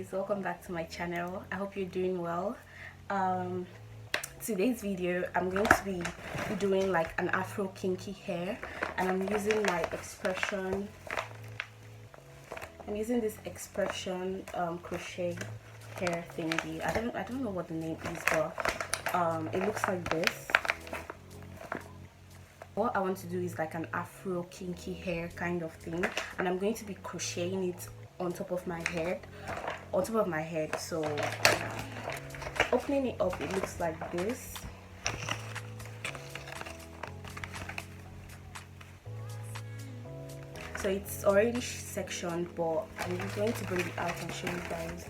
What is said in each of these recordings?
guys, welcome back to my channel. I hope you're doing well. Today's video I'm going to be doing like an Afro kinky hair, and I'm using my expression. I'm using this expression crochet hair thingy. I don't know what the name is, but it looks like this. What I want to do is like an Afro kinky hair kind of thing, and I'm going to be crocheting it on top of my head. So opening it up, it looks like this. So it's already sectioned, but I'm going to bring it out and show you guys.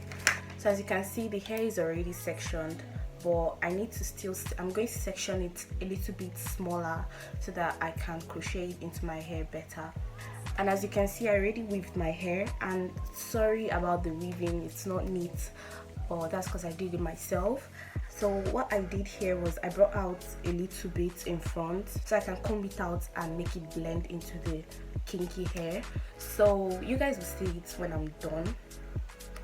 So as you can see, the hair is already sectioned, but I need to I'm going to section it a little bit smaller so that I can crochet it into my hair better. And as you can see, I already weaved my hair, and sorry about the weaving, it's not neat, but that's because I did it myself. So what I did here was I brought out a little bit in front so I can comb it out and make it blend into the kinky hair. So you guys will see it when I'm done.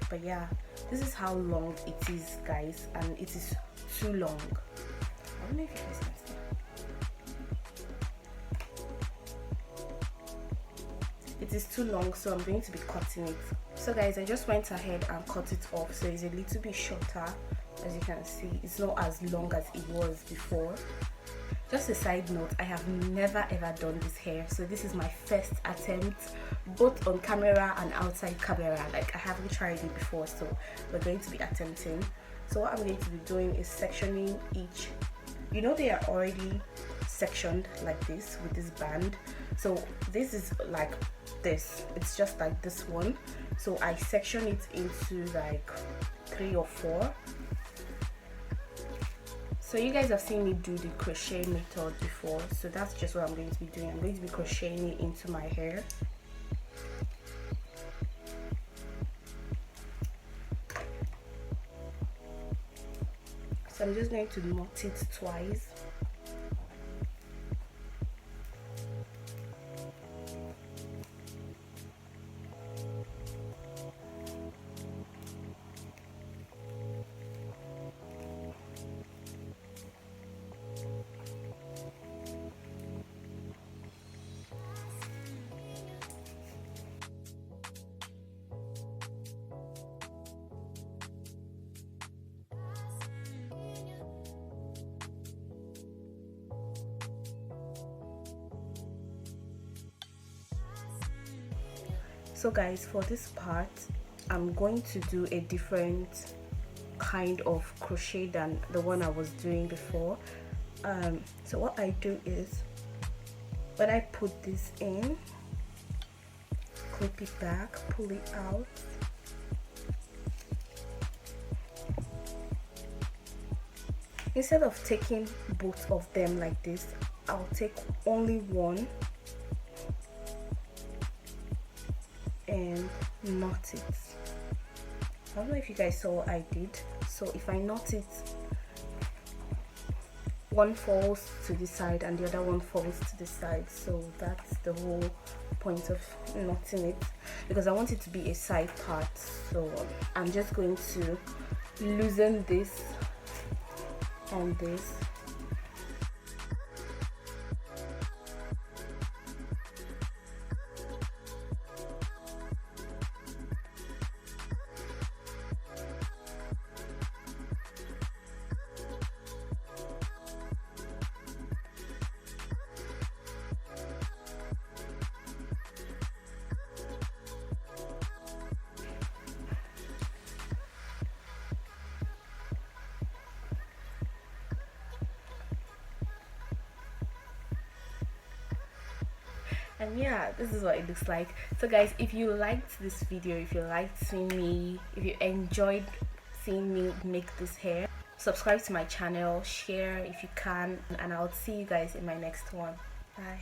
But yeah, this is how long it is, guys, and it is too long. I don't know if you guys can see. It is too long, so I'm going to be cutting it. So guys, I just went ahead and cut it off, so it's a little bit shorter. As you can see, it's not as long as it was before. Just a side note, I have never ever done this hair, so this is my first attempt, both on camera and outside camera. Like, I haven't tried it before, so we're going to be attempting. So what I'm going to be doing is sectioning each. You know, they are already sectioned like this with this band. So this is like this, it's just like this one. So I section it into like 3 or 4. So you guys have seen me do the crochet method before, so that's just what I'm going to be doing. I'm going to be crocheting it into my hair. So I'm just going to knot it twice. So guys, for this part I'm going to do a different kind of crochet than the one I was doing before. So what I do is, when I put this in, clip it back, pull it out, instead of taking both of them like this, I'll take only one and knot it. I don't know if you guys saw what I did. So if I knot it, one falls to the side and the other one falls to the side. So that's the whole point of knotting it, because I want it to be a side part. So I'm just going to loosen this and this. And yeah, this is what it looks like. So guys, if you liked this video, if you enjoyed seeing me make this hair, subscribe to my channel, share if you can, and I'll see you guys in my next one. Bye.